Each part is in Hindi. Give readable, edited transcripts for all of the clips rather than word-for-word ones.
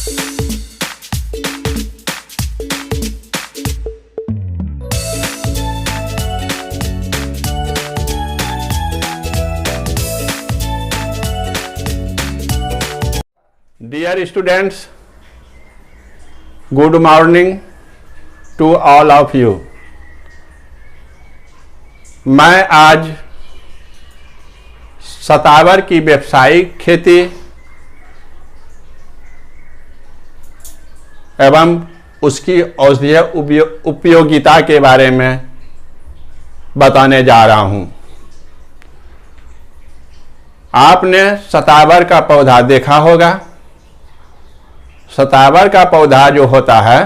Dear students, good morning to all of you. मैं आज शतावर की व्यावसायिक खेती एवं उसकी औषधीय उपयोगिता के बारे में बताने जा रहा हूं। आपने शतावर का पौधा देखा होगा। शतावर का पौधा जो होता है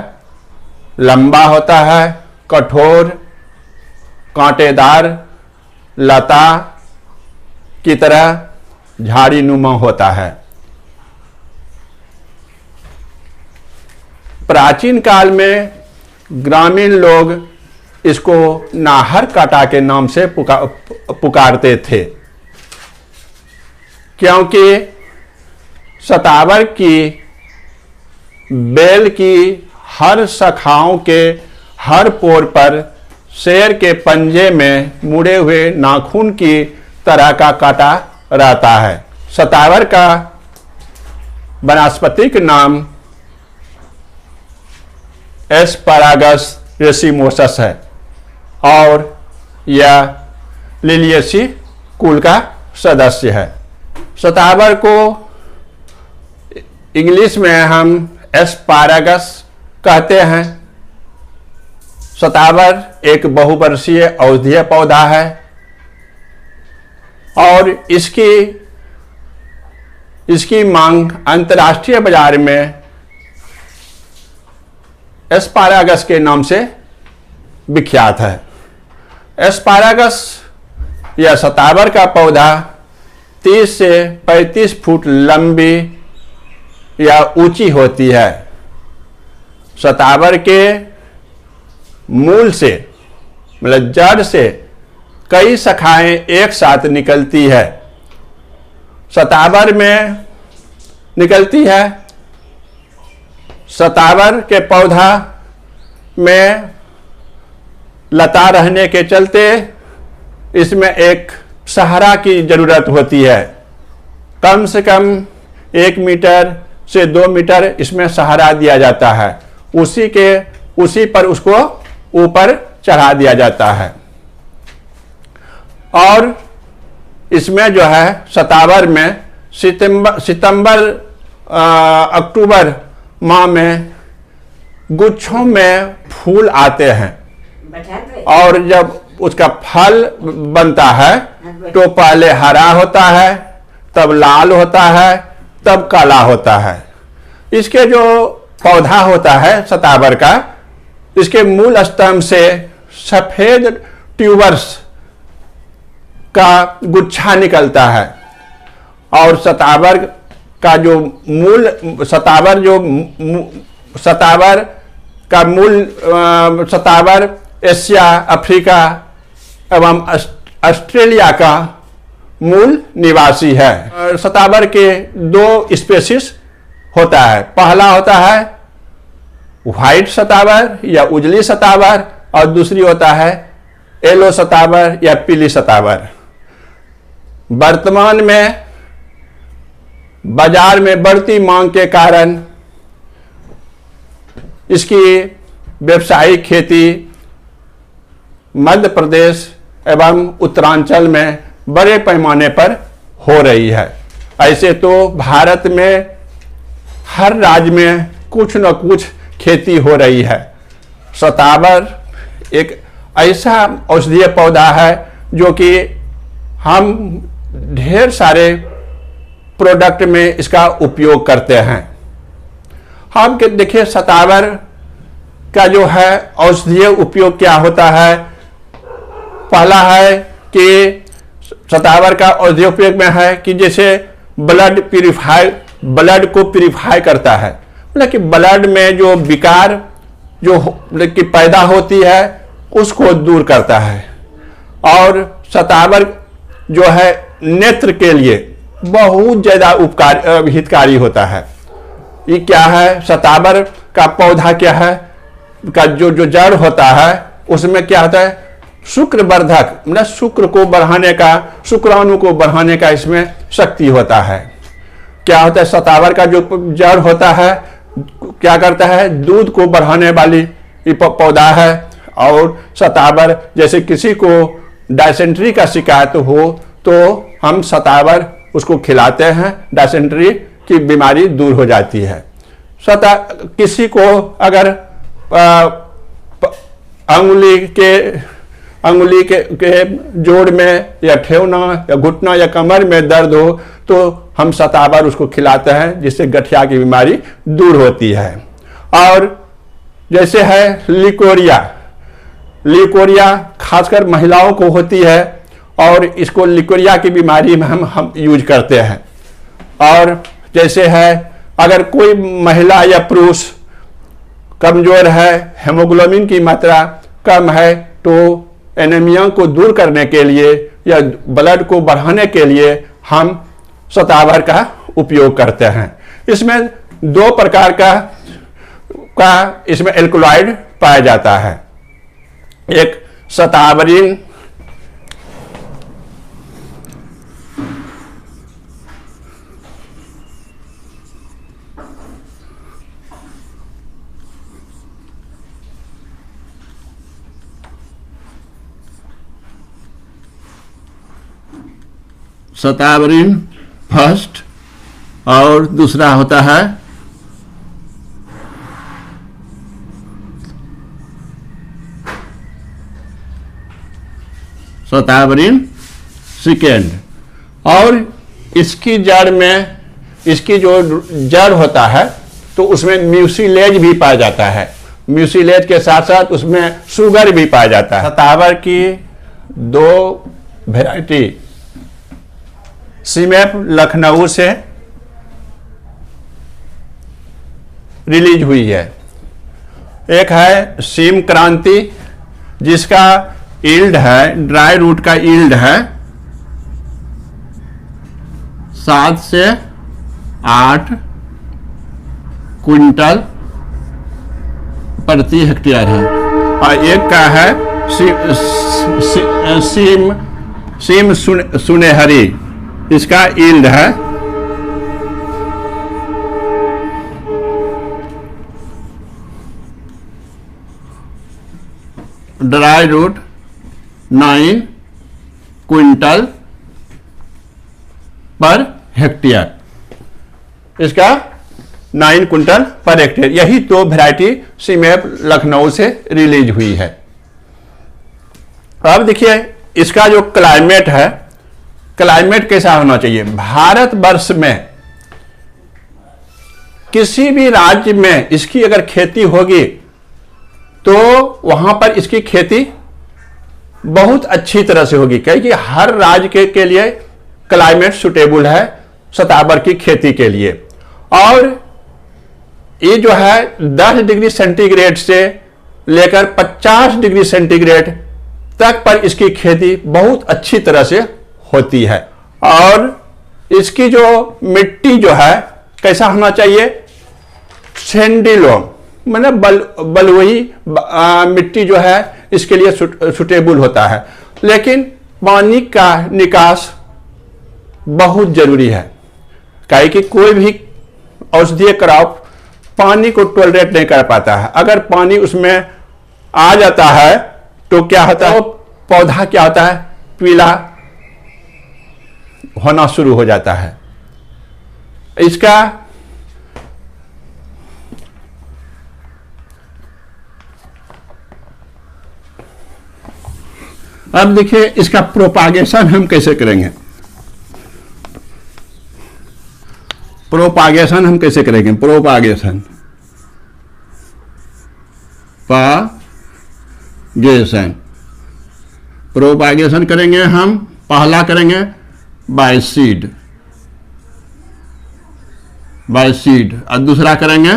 लंबा होता है, कठोर, कांटेदार लता की तरह झाड़ी नुमा होता है। प्राचीन काल में ग्रामीण लोग इसको नाहर काटा के नाम से पुकारते थे, क्योंकि शतावर की बेल की हर शाखाओं के हर पोर पर शेर के पंजे में मुड़े हुए नाखून की तरह का कांटा रहता है। शतावर का वनस्पतिक नाम एस्परागस रेसिमोसस है और यह लिलिएसी कुल का सदस्य है। शतावर को इंग्लिश में हम एस्पारागस कहते हैं। शतावर एक बहुवर्षीय औषधीय पौधा है और इसकी मांग अंतर्राष्ट्रीय बाजार में एस्पारागस के नाम से विख्यात है। एस्पारागस या शतावर का पौधा 30 से 35 फुट लंबी या ऊंची होती है। शतावर के मूल से मतलब जड़ से कई शाखाएं एक साथ निकलती है। शतावर में निकलती है। शतावर के पौधा में लता रहने के चलते इसमें एक सहारा की जरूरत होती है। कम से कम 1 मीटर से 2 मीटर इसमें सहारा दिया जाता है। उसी पर उसको ऊपर चढ़ा दिया जाता है। और इसमें जो है शतावर में सितंबर अक्टूबर माह में गुच्छों में फूल आते हैं और जब उसका फल बनता है तो पहले हरा होता है, तब लाल होता है, तब काला होता है। इसके जो पौधा होता है शतावर का, इसके मूल स्तंभ से सफेद ट्यूबर्स का गुच्छा निकलता है और शतावर का जो मूल शतावर एशिया, अफ्रीका एवं ऑस्ट्रेलिया का मूल निवासी है। शतावर के 2 स्पेसीज होता है। पहला होता है व्हाइट शतावर या उजली शतावर और दूसरी होता है येलो शतावर या पीली शतावर। वर्तमान में बाजार में बढ़ती मांग के कारण इसकी व्यावसायिक खेती मध्य प्रदेश एवं उत्तरांचल में बड़े पैमाने पर हो रही है। ऐसे तो भारत में हर राज्य में कुछ न कुछ खेती हो रही है। शतावर एक ऐसा औषधीय पौधा है जो कि हम ढेर सारे प्रोडक्ट में इसका उपयोग करते हैं। हम देखिए शतावर का जो है औषधीय उपयोग क्या होता है। पहला है कि शतावर का औषधीय उपयोग में है कि जैसे ब्लड को प्यूरिफाई करता है, मतलब कि ब्लड में जो विकार जो कि पैदा होती है उसको दूर करता है। और शतावर जो है नेत्र के लिए बहुत ज़्यादा हितकारी होता है। ये क्या है, शतावर का पौधा क्या है, का जो जड़ होता है उसमें क्या होता है, शुक्रवर्धक, मतलब शुक्र को बढ़ाने का, शुक्राणु को बढ़ाने का इसमें शक्ति होता है। क्या होता है, शतावर का जो जड़ होता है क्या करता है, दूध को बढ़ाने वाली पौधा है। और शतावर, जैसे किसी को डायसेंट्री का शिकायत हो तो हम शतावर उसको खिलाते हैं, डायसेंट्री की बीमारी दूर हो जाती है। किसी को अगर अंगुली के जोड़ में या ठेवना या घुटना या कमर में दर्द हो तो हम शतावर उसको खिलाते हैं, जिससे गठिया की बीमारी दूर होती है। और जैसे है लिकोरिया खासकर महिलाओं को होती है और इसको लिकोरिया की बीमारी में हम यूज करते हैं। और जैसे है अगर कोई महिला या पुरुष कमजोर है, हेमोग्लोबिन की मात्रा कम है, तो एनीमिया को दूर करने के लिए या ब्लड को बढ़ाने के लिए हम शतावर का उपयोग करते हैं। इसमें 2 प्रकार का इसमें एल्कलॉइड पाया जाता है। एक शतावरीन फर्स्ट और दूसरा होता है शतावरीन सेकेंड। और इसकी जड़ में, इसकी जो जड़ होता है तो उसमें म्यूसिलेज भी पाया जाता है। म्यूसिलेज के साथ साथ उसमें शुगर भी पाया जाता है। शतावर की 2 वैरायटी सीमेप लखनऊ से रिलीज हुई है। एक है सीम क्रांति, जिसका यील्ड है, ड्राई रूट का यील्ड है 7 से 8 क्विंटल प्रति हेक्टेयर है। और एक का है सीम सुनेहरी, इसका यील्ड है 9 क्विंटल पर हेक्टेयर। इसका 9 क्विंटल पर हेक्टेयर। यही 2 वैरायटी सीमेप लखनऊ से रिलीज हुई है। अब देखिए इसका जो क्लाइमेट है, क्लाइमेट कैसा होना चाहिए। भारतवर्ष में किसी भी राज्य में इसकी अगर खेती होगी तो वहां पर इसकी खेती बहुत अच्छी तरह से होगी, क्योंकि हर राज्य के लिए क्लाइमेट सुटेबल है शतावर की खेती के लिए। और ये जो है 10 डिग्री सेंटीग्रेड से लेकर 50 डिग्री सेंटीग्रेड तक पर इसकी खेती बहुत अच्छी तरह से होती है। और इसकी जो मिट्टी जो है कैसा होना चाहिए, सैंडी-लोम, मतलब बलुई मिट्टी जो है इसके लिए सुटेबल होता है। लेकिन पानी का निकास बहुत जरूरी है, काहे कि कोई भी औषधीय क्रॉप पानी को टॉलरेट नहीं कर पाता है। अगर पानी उसमें आ जाता है तो क्या होता है, पौधा क्या होता है, पीला होना शुरू हो जाता है। इसका अब देखिए इसका प्रोपागेशन हम कैसे करेंगे। प्रोपागेशन हम कैसे करेंगे, प्रोपागेशन करेंगे हम। पहला करेंगे बाय सीड और दूसरा करेंगे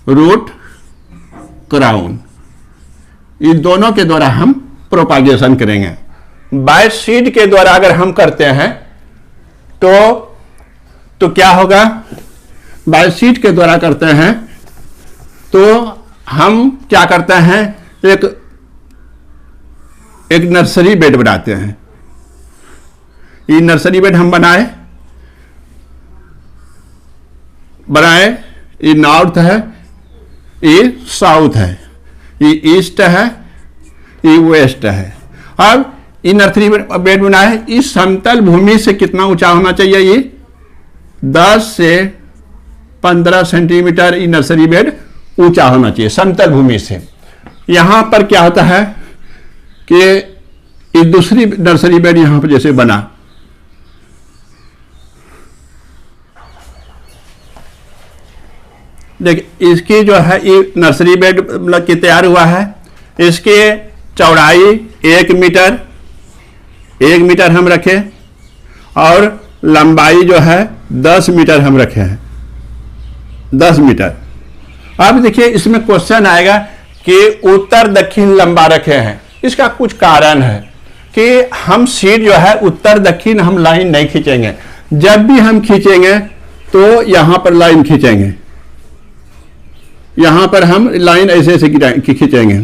रूट क्राउन। इन दोनों के द्वारा हम प्रोपागेशन करेंगे। बाय सीड के द्वारा अगर हम करते हैं तो क्या होगा, बाय सीड के द्वारा करते हैं तो हम क्या करते हैं, एक नर्सरी बेड बनाते हैं। ये नर्सरी बेड हम बनाए, ये नॉर्थ है, ये साउथ है, ये ईस्ट है, ये वेस्ट है। अब ये नर्सरी बेड बनाए, इस समतल भूमि से कितना ऊंचा होना चाहिए, ये 10 से 15 सेंटीमीटर ये नर्सरी बेड ऊंचा होना चाहिए समतल भूमि से। यहां पर क्या होता है कि ये दूसरी नर्सरी बेड यहां पर जैसे बना, देखिए इसकी जो है ये नर्सरी बेड मतलब कि तैयार हुआ है, इसके चौड़ाई 1 मीटर हम रखे और लंबाई जो है 10 मीटर हम रखे हैं, 10 मीटर। अब देखिए इसमें क्वेश्चन आएगा कि उत्तर दक्षिण लंबा रखे हैं, इसका कुछ कारण है कि हम सीट जो है उत्तर दक्षिण हम लाइन नहीं खींचेंगे। जब भी हम खींचेंगे तो यहां पर लाइन खींचेंगे, यहां पर हम लाइन ऐसे ऐसे खींचेंगे।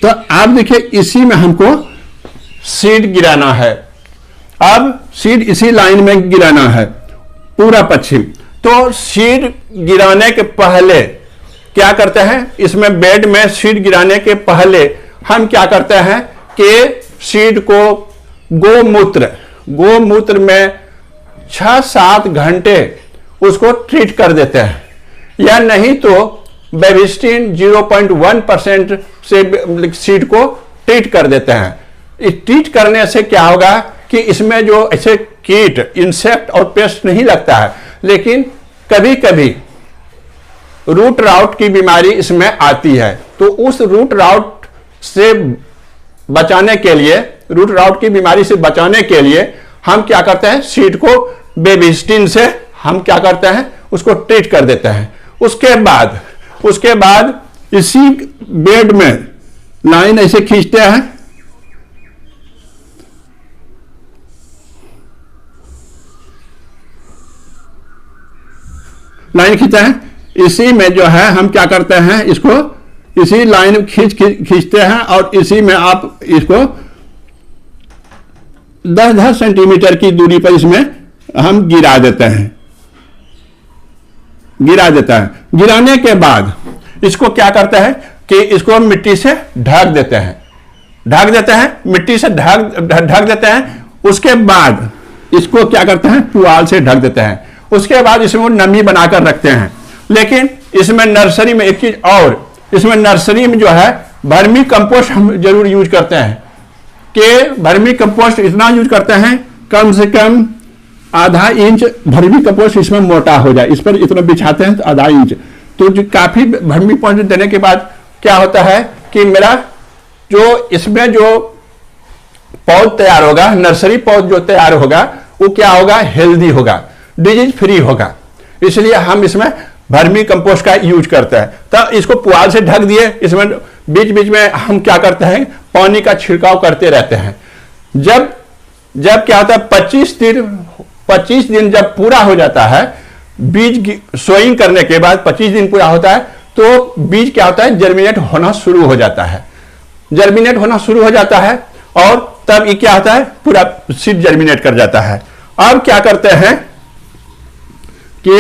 तो आप देखिए इसी में हमको सीड गिराना है। अब सीड इसी लाइन में गिराना है पूरा पश्चिम। तो सीड गिराने के पहले क्या करते हैं, इसमें बेड में सीड गिराने के पहले हम क्या करते हैं कि सीड को गोमूत्र में 6-7 घंटे उसको ट्रीट कर देते हैं, या नहीं तो बेबिस्टिन 0.1% से सीड को ट्रीट कर देते हैं। इस ट्रीट करने से क्या होगा कि इसमें जो ऐसे कीट, इंसेक्ट और पेस्ट नहीं लगता है, लेकिन कभी कभी रूट राउट की बीमारी इसमें आती है। तो उस रूट राउट से बचाने के लिए, रूट राउट की बीमारी से बचाने के लिए हम क्या करते हैं, सीड को बेबिस्टिन से हम क्या करते हैं, उसको ट्रीट कर देते हैं। उसके बाद इसी बेड में लाइन ऐसे खींचते हैं, लाइन खींचते हैं, इसी में जो है हम क्या करते हैं, इसको इसी लाइन खींचते हैं और इसी में आप इसको 10-10 सेंटीमीटर की दूरी पर इसमें हम गिरा देते हैं। गिराने के बाद इसको क्या करते हैं कि इसको मिट्टी से ढक देते हैं, मिट्टी से ढक देते हैं। उसके बाद इसको क्या करते हैं, पुआल से ढक देते हैं। उसके बाद इसमें नमी बनाकर रखते हैं। लेकिन इसमें नर्सरी में एक चीज और, इसमें नर्सरी में जो है वर्मी कंपोस्ट हम जरूर यूज करते हैं कि वर्मी कंपोस्ट इतना यूज करते हैं कम से कम आधा इंच वर्मी कंपोस्ट इसमें मोटा हो जाए, इस पर इतना बिछाते हैं तो आधा इंच। तो जो काफी वर्मी कंपोस्ट देने के बाद क्या होता है कि मेरा जो इसमें जो पौध तैयार होगा, नर्सरी पौध जो तैयार होगा वो क्या होगा, हेल्दी होगा, डिजीज फ्री होगा। इसलिए हम इसमें वर्मी कंपोस्ट का यूज करते हैं। तो इसको पुआल से ढक दिए, इसमें बीच बीच में हम क्या करते हैं, पानी का छिड़काव करते रहते हैं। जब क्या होता है, 25 दिन जब पूरा हो जाता है, बीज सोइंग करने के बाद 25 दिन पूरा होता है तो बीज क्या होता है, जर्मिनेट होना शुरू हो जाता है और तब ये क्या होता है, पूरा सीड जर्मिनेट कर जाता है। अब क्या करते हैं कि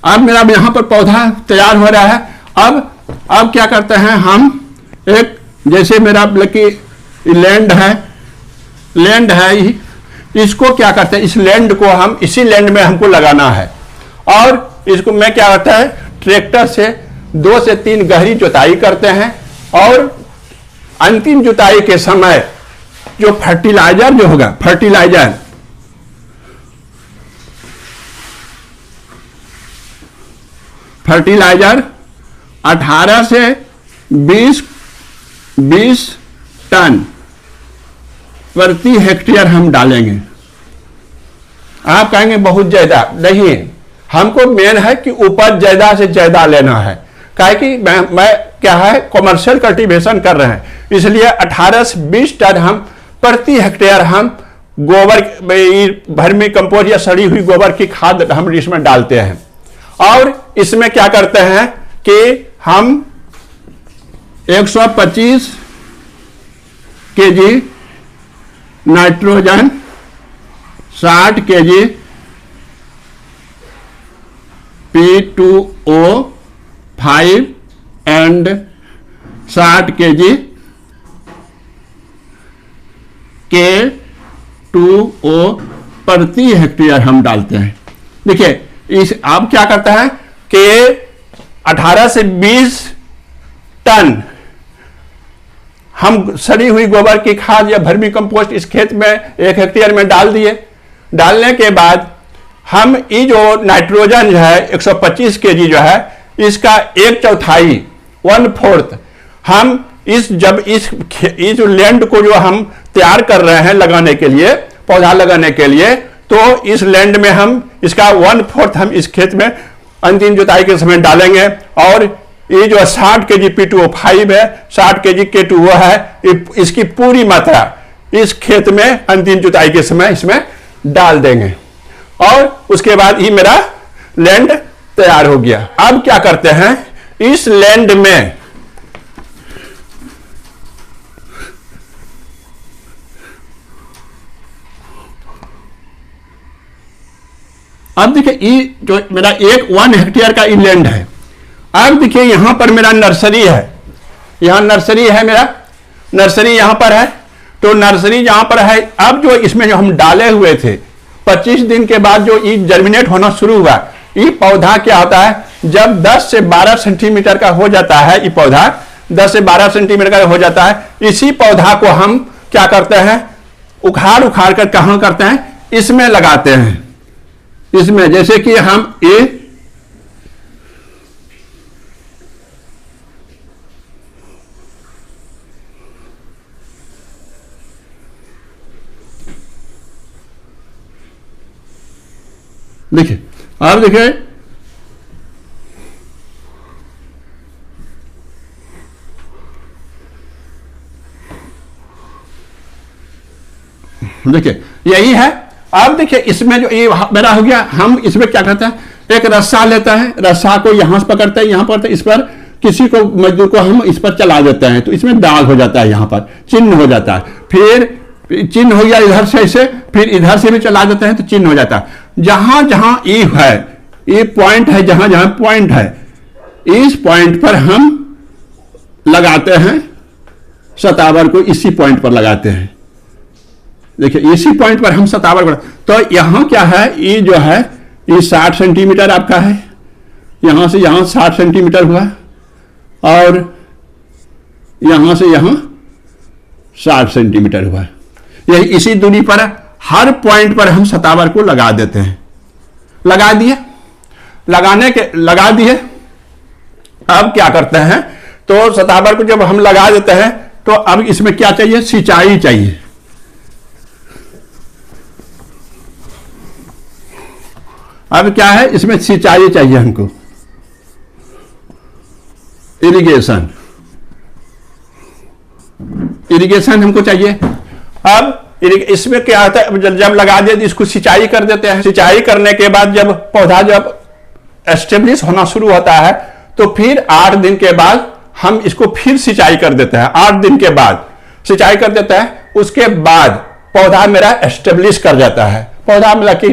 अब मेरा यहां पर पौधा तैयार हो रहा है। अब क्या करते हैं हम, एक जैसे मेरा लैंड है, इसको क्या करते हैं, इस लैंड को हम इसी लैंड में हमको लगाना है और इसको मैं क्या करता है, ट्रैक्टर से 2 से 3 गहरी जुताई करते हैं और अंतिम जुताई के समय जो फर्टिलाइजर जो होगा, फर्टिलाइजर 18 से 20 टन प्रति हेक्टेयर हम डालेंगे। आप कहेंगे बहुत ज्यादा, नहीं, हमको मेन है कि उपज ज्यादा से ज्यादा लेना है। काहे कि मैं क्या है, कॉमर्शियल कल्टीवेशन कर रहे हैं, इसलिए 18 से 20 टन हम प्रति हेक्टेयर हम गोबर वर्मी कंपोस्ट या सड़ी हुई गोबर की खाद हम इसमें डालते हैं। और इसमें क्या करते हैं कि हम 125 KG nitrogen, 60 KG P2O5 and 60 KG K2O प्रति हेक्टेयर हम डालते हैं। देखिए इस अब क्या करता है कि 18 से 20 टन हम सड़ी हुई गोबर की खाद या वर्मी कंपोस्ट इस खेत में 1 हेक्टेयर में डाल दिए। डालने के बाद हम ये जो नाइट्रोजन जो है 125 केजी जो है, इसका 1/4 1/4 हम इस जो लैंड को जो हम तैयार कर रहे हैं लगाने के लिए, पौधा लगाने के लिए, तो इस लैंड में हम इसका 1/4 हम इस खेत में अंतिम जुताई के समय डालेंगे। और ये जो 60 केजी P2O5 है, 60 केजी K2O है, इसकी पूरी मात्रा इस खेत में अंतिम जुताई के समय इसमें डाल देंगे और उसके बाद ही मेरा लैंड तैयार हो गया। अब क्या करते हैं, इस लैंड में अब देखिए ये जो मेरा 1 हेक्टेयर का लैंड है। अब देखिए यहां पर मेरा नर्सरी है, यहां नर्सरी है, मेरा नर्सरी यहां पर है। तो नर्सरी जहां पर है, अब जो इसमें जो हम डाले हुए थे 25 दिन के बाद जो ये जर्मिनेट होना शुरू हुआ, ये पौधा क्या होता है, जब 10 से 12 सेंटीमीटर का हो जाता है, ये पौधा 10 से 12 सेंटीमीटर का हो जाता है, इसी पौधा को हम क्या करते हैं, उखाड़ उखाड़ कर कहां करते हैं, इसमें लगाते हैं। इसमें जैसे कि हम ये देखिए, आप देखिए देखिए यही है। अब देखिए इसमें जो ये मेरा हो गया, हम इसमें क्या करते हैं, एक रस्सा लेता है, रस्सा को यहां से पकड़ते हैं, यहां पर इस पर किसी को मजदूर को हम इस पर चला देते हैं, तो इसमें दाग हो जाता है, यहां पर चिन्ह हो जाता है। फिर चिन्ह हो गया इधर से ऐसे, फिर इधर से भी चला देते हैं तो चिन्ह हो जाता है। जहां जहां ई है, ये पॉइंट है, जहां जहां पॉइंट है, इस पॉइंट पर हम लगाते हैं शतावर को, इसी पॉइंट पर लगाते हैं। देखिए इसी पॉइंट पर हम शतावर को, तो यहां क्या है, ये जो है ये 60 सेंटीमीटर आपका है, यहां से यहां 60 सेंटीमीटर हुआ और यहां से यहां 60 सेंटीमीटर हुआ। यही इसी दूरी पर हर पॉइंट पर हम शतावर को लगा देते हैं। लगा दिए, लगा दिए। अब क्या करते हैं, तो शतावर को जब हम लगा देते हैं तो अब इसमें क्या चाहिए, सिंचाई चाहिए। अब क्या है, इसमें सिंचाई चाहिए हमको, इरिगेशन हमको चाहिए। अब इसमें क्या होता है, जब लगा दिया इसको सिंचाई कर देते हैं। सिंचाई करने के बाद जब पौधा जब एस्टेब्लिश होना शुरू होता है तो फिर 8 दिन के बाद हम इसको फिर सिंचाई कर देते हैं। 8 दिन के बाद सिंचाई कर देते हैं, उसके बाद पौधा मेरा एस्टेब्लिश कर जाता है, पौधा मेरा की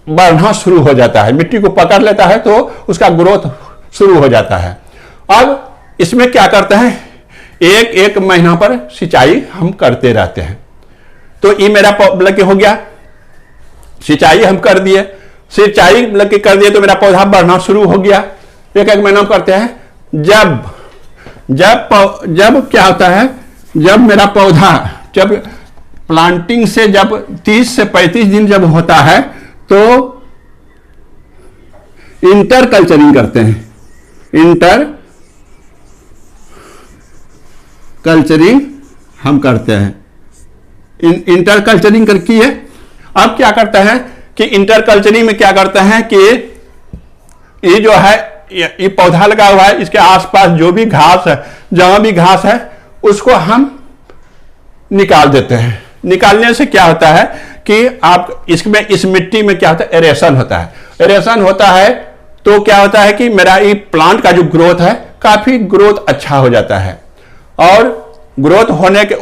बढ़ना शुरू हो जाता है, मिट्टी को पकड़ लेता है तो उसका ग्रोथ शुरू हो जाता है। अब इसमें क्या करते हैं, एक महीना पर सिंचाई हम करते रहते हैं। तो ये मेरा हो गया, सिंचाई हम कर दिए, सिंचाई कर दिए तो मेरा पौधा बढ़ना शुरू हो गया। एक महीना करते हैं। जब क्या होता है, जब मेरा पौधा जब प्लांटिंग से जब 30 से 35 दिन जब होता है तो इंटर कल्चरिंग करते हैं। इंटर कल्चरिंग हम करते हैं। इंटर कल्चरिंग करती है। अब क्या करते हैं कि इंटर कल्चरिंग में क्या करते हैं कि ये जो है ये पौधा लगा हुआ है, इसके आसपास जो भी घास है, जहां भी घास है उसको हम निकाल देते हैं। निकालने से क्या होता है कि आप इसमें, इस मिट्टी में क्या होता है, एरेशन होता है। एरेशन होता है तो क्या होता है कि मेरा ये प्लांट का जो ग्रोथ है काफी ग्रोथ अच्छा हो जाता है, और ग्रोथ होने के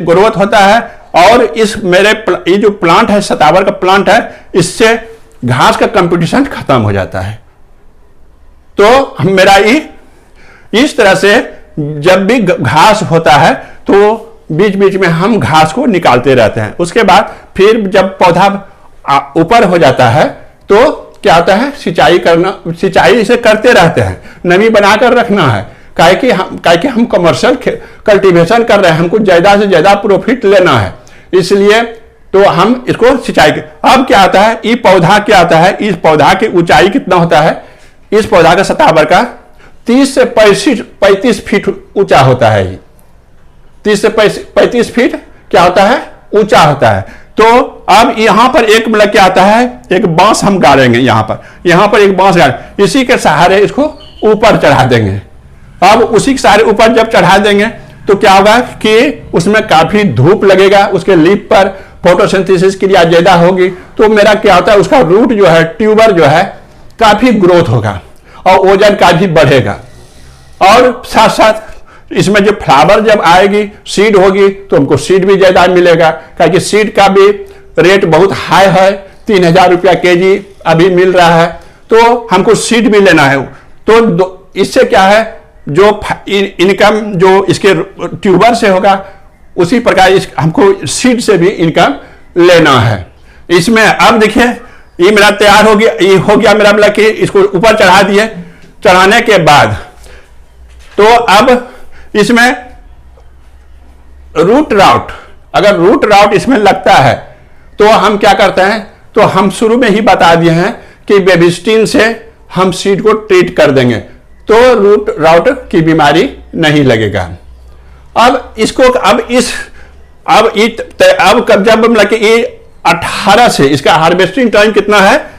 ग्रोथ होता है, और इस मेरे ये जो प्लांट है, सतावर का प्लांट है, इससे घास का कंपटीशन खत्म हो जाता है। तो मेरा ये इस तरह से जब भी घास होता है तो बीच बीच में हम घास को निकालते रहते हैं। उसके बाद फिर जब पौधा ऊपर हो जाता है तो क्या होता है, सिंचाई करना, सिंचाई इसे करते रहते हैं, नमी बनाकर रखना है। काहे कि हम कमर्शियल कल्टीवेशन कर रहे हैं, हमको ज्यादा से ज्यादा प्रॉफिट लेना है, इसलिए तो हम इसको सिंचाई। अब क्या आता है, ये पौधा क्या आता है, इस पौधा की ऊंचाई कितना होता है, इस पौधा का सतावर का 30 से 35 फीट ऊंचा होता है। ये 30 से 35 फीट क्या होता है, ऊंचा होता है। तो अब यहां पर एक मतलब क्या आता है, एक बांस हम गाड़ेंगे, यहां पर एक बांस गाड़, इसी के सहारे इसको ऊपर चढ़ा देंगे। अब उसी के सहारे ऊपर जब चढ़ा देंगे तो क्या होगा कि उसमें काफी धूप लगेगा, उसके लीफ पर फोटोसिंथेसिस की क्रिया ज्यादा होगी, तो मेरा क्या होता है, उसका रूट जो है, ट्यूबर जो है, काफी ग्रोथ होगा और वजन काफी बढ़ेगा। और साथ साथ इसमें जो फ्लावर जब आएगी, सीड होगी, तो हमको सीड भी ज्यादा मिलेगा, क्योंकि सीड का भी रेट बहुत हाई है, 3000 रुपया केजी अभी मिल रहा है, तो हमको सीड भी लेना है। तो इससे क्या है, जो इनकम जो इसके ट्यूबर से होगा, उसी प्रकार हमको सीड से भी इनकम लेना है। इसमें अब देखिए, ये मेरा तैयार हो गया, ये हो गया मेरा, मतलब कि इसको ऊपर चढ़ा दिए। चढ़ाने के बाद तो अब इसमें रूट राउट, अगर रूट राउट इसमें लगता है तो हम क्या करते हैं, तो हम शुरू में ही बता दिए हैं कि बेबिस्टिन से हम सीड को ट्रीट कर देंगे, तो रूट राउट की बीमारी नहीं लगेगा। अब इसको अब जब मतलब कि ये 18 से, इसका हार्वेस्टिंग टाइम कितना है,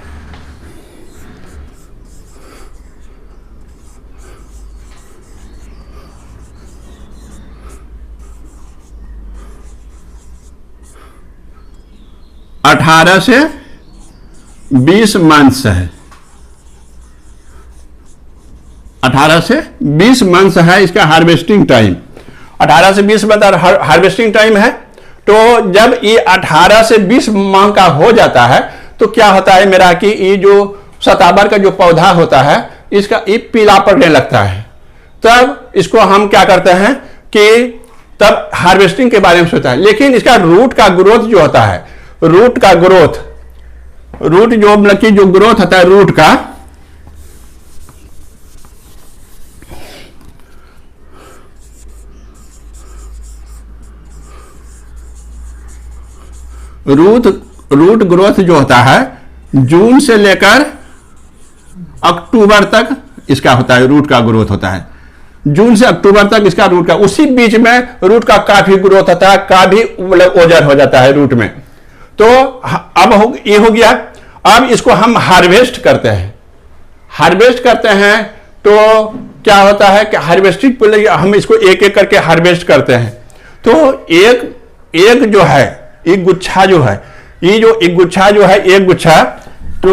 अठारह से 20 मंथ्स है, 18 से 20 मंथ्स है इसका हार्वेस्टिंग टाइम। 18 से 20 मंथ हार्वेस्टिंग टाइम है। तो जब ये 18 से 20 माह का हो जाता है तो क्या होता है मेरा कि ये जो सतावर का जो पौधा होता है, इसका ये पीला पड़ने लगता है। तब इसको हम क्या करते हैं कि तब हार्वेस्टिंग के बारे में सोचता है। लेकिन इसका रूट का ग्रोथ जो होता है, रूट का ग्रोथ, रूट जो मतलब कि जो ग्रोथ होता है रूट का, रूट ग्रोथ जो होता है जून से लेकर अक्टूबर तक इसका होता है, रूट का ग्रोथ होता है। जून से अक्टूबर तक इसका रूट का, उसी बीच में रूट का काफी ग्रोथ होता है, काफी मतलब ओजर हो जाता है रूट में। तो अब ये हो गया। अब इसको हम हार्वेस्ट करते हैं। हार्वेस्ट करते हैं तो क्या होता है कि हार्वेस्टिंग पहले हम इसको एक एक करके हार्वेस्ट करते हैं। तो एक जो है, एक गुच्छा जो है, ये जो एक गुच्छा जो है, एक गुच्छा, तो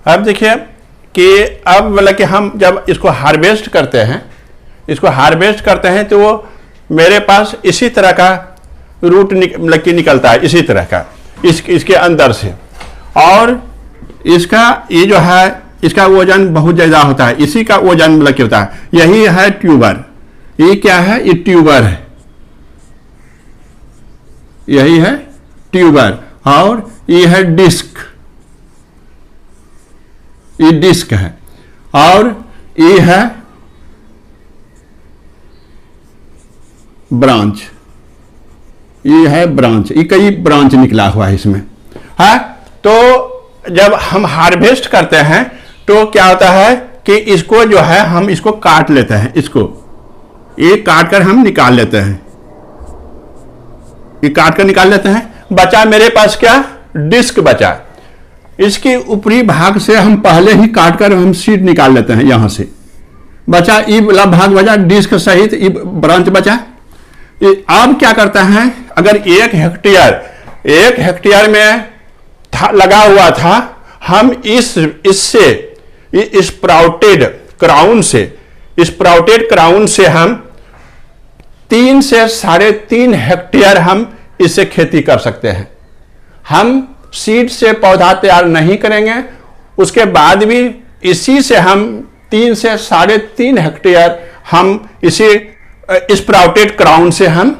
अब देखिए कि अब मतलब कि हम जब इसको हार्वेस्ट करते हैं तो वो मेरे पास इसी तरह का रूट मतलब कि निकलता है, इसी तरह का इसके अंदर से। और इसका ये जो है, इसका वजन बहुत ज़्यादा होता है, इसी का वजन मतलब कि होता है। यही है ट्यूबर। ये क्या है, ये ट्यूबर है, यही है ट्यूबर। और ये है डिस्क, ये डिस्क है। और ये है ब्रांच, ये है ब्रांच, ये कई ब्रांच निकला हुआ है इसमें है। तो जब हम हार्वेस्ट करते हैं तो क्या होता है कि इसको जो है हम इसको काट लेते हैं, इसको ये काट कर हम निकाल लेते हैं, ये काट कर निकाल लेते हैं। बचा मेरे पास क्या, डिस्क बचा। इसके ऊपरी भाग से हम पहले ही काट कर हम सीड निकाल लेते हैं, यहां से बचा ई वाला भाग बचा, डिस्क सहित ई ब्रांच बचा। अब क्या करता है, अगर 1 हेक्टेयर में लगा हुआ था, हम इससे स्प्राउटेड क्राउन से हम 3 से 3.5 हेक्टेयर हम इससे खेती कर सकते हैं। हम सीड से पौधा तैयार नहीं करेंगे, उसके बाद भी इसी से हम 3 से 3.5 हेक्टेयर हम इसी स्प्राउटेड क्राउन से हम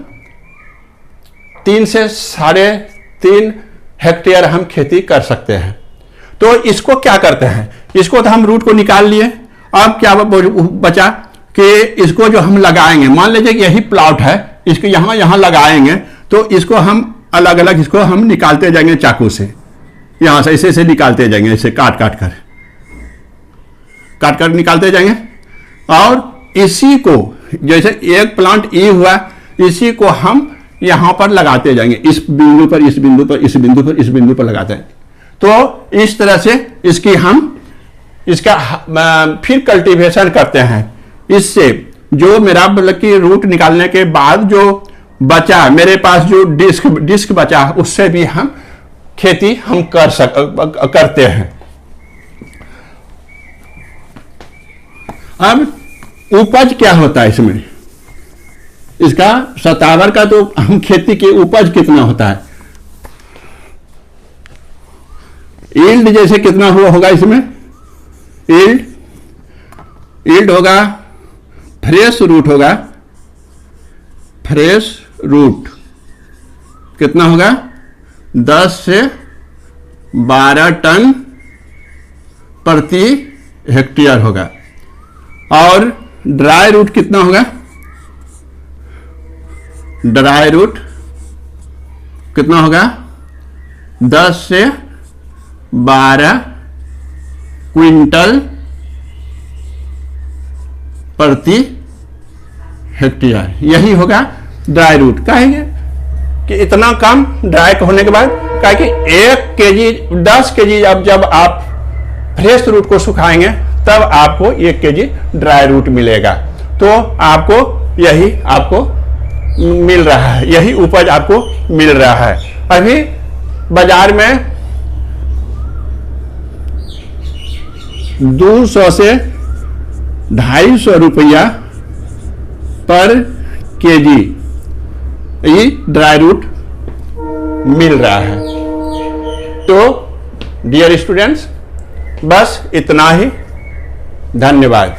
3 से 3.5 हेक्टेयर हम खेती कर सकते हैं। तो इसको क्या करते हैं, इसको तो हम रूट को निकाल लिए। अब क्या बचा कि इसको जो हम लगाएंगे, मान लीजिए कि यही प्लॉट है, इसको यहां लगाएंगे, तो इसको हम अलग अलग इसको हम निकालते जाएंगे चाकू से, यहां से ऐसे निकालते जाएंगे, ऐसे काट कर निकालते जाएंगे। और इसी को जैसे एक प्लांट ये हुआ, इसी को हम यहां पर लगाते जाएंगे, इस बिंदु पर, इस बिंदु पर, इस बिंदु पर, इस बिंदु पर लगाते हैं। तो इस तरह से इसका फिर कल्टीवेशन करते हैं। इससे जो मेरा मतलब कि रूट निकालने के बाद जो बचा मेरे पास, जो डिस्क बचा, उससे भी हम खेती हम करते हैं। अब उपज क्या होता है इसमें, इसका सतावर का तो हम खेती की उपज कितना होता है, यील्ड जैसे कितना होगा इसमें, यील्ड होगा, फ्रेश रूट कितना होगा, 10 से 12 टन प्रति हेक्टेयर होगा। और ड्राई रूट कितना होगा, ड्राई रूट कितना होगा, 10 से 12 क्विंटल प्रति हेक्टेयर, यही होगा ड्राई रूट। कहेंगे कि इतना कम ड्राई होने के बाद, कहे कि 1 केजी 10 केजी जब आप फ्रेश रूट को सुखाएंगे तब आपको 1 केजी ड्राई रूट मिलेगा। तो आपको यही आपको मिल रहा है, यही उपज आपको मिल रहा है। अभी बाजार में 200 से 250 रुपया पर केजी ये ड्राई रूट मिल रहा है। तो डियर स्टूडेंट्स, बस इतना ही, धन्यवाद।